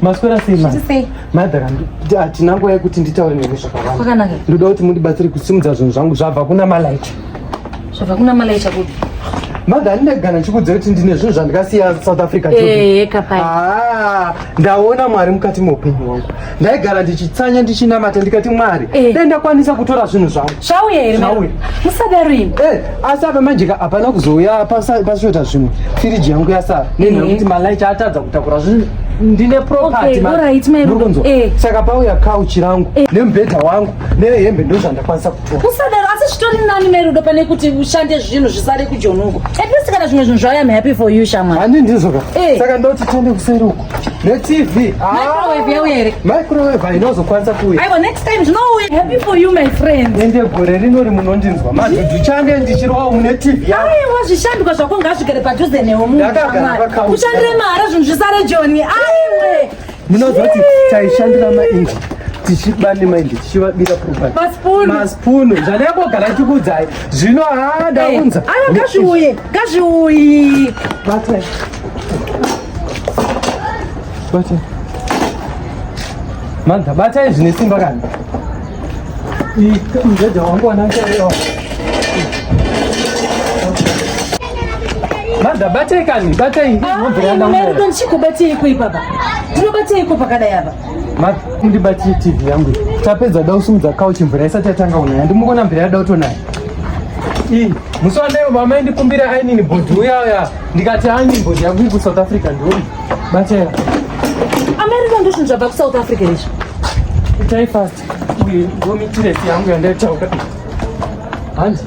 Maswera sema. Madara atina nguva yekuti nditaure nemwe zvakawanda. Ndoda kuti mundibatsire kusimudza zvinhu zvangu zvabva kuna Malaita. Zvabva kuna Malaita kuti? Madha ndinogana chikudzira kuti ndine zvinhu zvandikasiya South Africa. Ndaona Mwari mukati meupenyu wangu. Ndaigara ndichitsanya ndichinamata ndikati Mwari, dai ndakwanisa kutora zvinhu zvangu. Zvauya here mama? Musadaro. Asi apa manje hapana kuzouya pasvota zvimwe. Firiji yangu yasara. Nekuti Malaita atadza kutakura zvinhu. Ndine property murunzo. Saka pauya couch rangu nemubhedha wangu nehembe ndo zvandakwanisa kutora. Musadaro asi zvitori nani Merudo pane kuti ushande zvinhu zvisare kuJohn uko. At kana zvimwe zvinhu zvauya happy for you Shama. Handi ndizoka. Saka ndoti tende kuseri uko. Ne-TV. Microwave yauya here. Microwave inozokwanisa kuuya. Aiwa next time zvinouya happy for you my friend. Ende gore rinori munondinzwa. Madhu ndichande ndichirwa mune TV yangu. Aiwa zvishanduka zvako ngazvigere padhuze newe munhu. Ushandire mari zvinhu zvisare John. Aiwe. Munozoti taishandira maindi. Tichibane maindi tichivabira property. Maspoon. Zvandakogara chikudzai. Zvino ndaunza. Aiwa ngazviuye. Batai. Manda batai zvine simba kana. Mubhedha wangu wanacho. Manda batai kani, batai. Merudo ndichikubatii kuipapa. Ndinobatii kupa kadai apa. Ndibatii TV yangu. Tapedza dausumudza couch mvura isati yatanga kunaya. Ndimukona mvura yada kutonaya. Muswande mama ndikumbira ainini board uya. Ndikati ainini board yangu ku South Africa ndori. Batai. America ndo zvinhu zvabva kuSouth Africa izvo. Itai fast. Uye ngomitiresi yangu yandaitauka. Hanzi.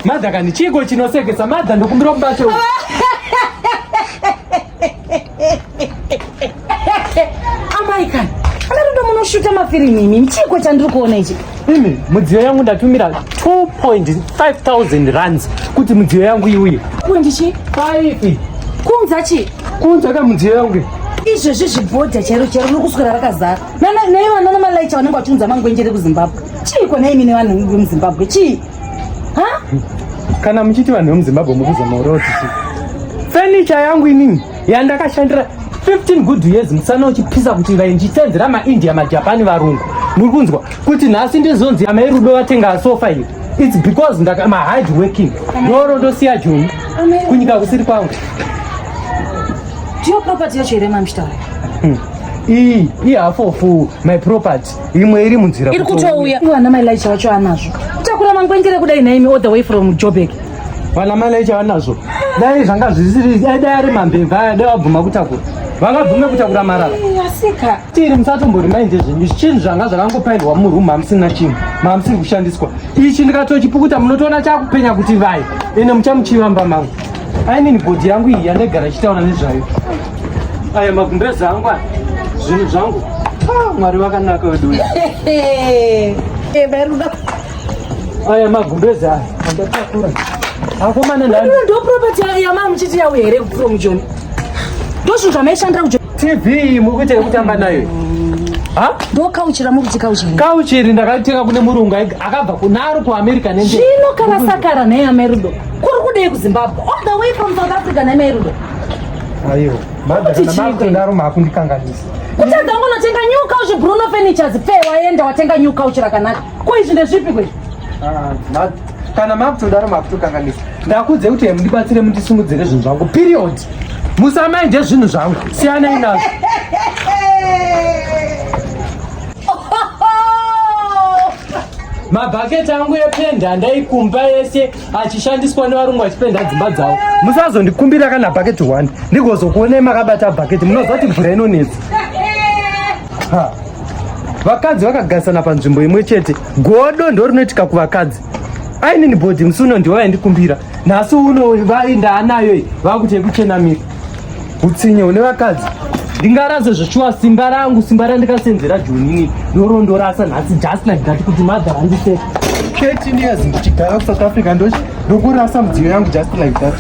Madha kani chiko chinosekesa madha ndokumbira kubata. Amaika. Anarudo munoshuta mafilimi mimi chiko chandiri kuona ichi. Mimi mudziyo yangu ndatumira 2,500 rands kuti mudziyo yangu iuye. Kundichi? 5. Kunza chi? Kunza ka mudziyo yangu. Izvezvi zvibhodha chero nokuswera rakazara. Nei vanona Malaita vanenge vachiunza mangwenjere kuZimbabwe. Chiko nei mine vanhu vemuZimbabwe chii? Ha? Kana muchiti vanhu vemuZimbabwe mukuzama uroti chii? Furniture yangu inini yandakashandira 15 good years musana uchipisa kuti vainjitenzera maIndia maJapani varungu. Muri kunzwa kuti nhasi ndizonzi Merudo vatenga sofa iyi. It's because hard working. Ndoro ndosiya Joni kunyika kusiri kwangu. Ndiyo property yacho here mamishtaura. Half of my property. Imwe iri munzira. Iri kutouya. Vana Malaita vacho anazvo. Takura mangwenjere kudai naimi all the way from Joburg. Vana Malaita vanazvo. Dai zvanga zvisiri dai ari mambeva dai wabvuma kutakura. Vangabvume kutakura marara. Asika. Tiri musatombori mainde zvinhu zvinhu zvanga zvakangopaindwa muroom hamusina chinhu. Hamusiri kushandiswa. Ichi ndikatochipukuta munotoona chakupenya kuti vai. Ene muchamuchivamba mangu. Ainini bhodhi yangu iyi yandaigara ichitaura nezvayo. Aya magumbeza angu zvinhu zvangu. Mwari wakanaka wedu. Merudo. Aya magumbeza andatakura. Akomana ndani. Ndo property ya mama muchiti yawe here from John. Ndo zvinhu zvamaishandira kuJohn. TV mukuite kutamba nayo. Ha? Ndo kauchira mukuti kauchira. Kauchiri ndakatenga kune murungu akabva kunaro kuAmerica nende. Zvino kana sakara nei Merudo. Kuri kudei kuZimbabwe all the way from South Africa nei Merudo. Ayo, madha kana makundaro makundikanganisa. Kutadza ngonotenga new couch Bruno Furnitures fe waenda watenga new couch rakanaka. Ko izvi ndezvipi kwezvi? Kana makutodaro makutokanganisa. Ndakudze kuti mundibatsire mundisumudzire zvinhu zvangu. Period. Musamainde zvinhu zvangu. Siyanai nazvo. Mabhaketi angu ependa ndaikumba yese achishandiswa nevarungu vachipenda dzimba dzavo. Musazondikumbira kana bhaketi 1 ndigozokuonai makabata bhaketi munozoti mvura inonetsa. Vakadzi vakagarisana panzvimbo imwe chete. Godo ndo rinoitika kuvakadzi. Ainini bhodhi musuno ndiwo yandikumbira. Nhasi uno vainda anayo vakuti kuchenamira. Utsinye une vakadzi. Ndingaraze zveshuwa simba randikasenzera Joni ndorondorasa nhasi just like that kuti madha randiseka. 13 years ndichigara kuSouth Africa ndokurasa mudziyo yangu just like that.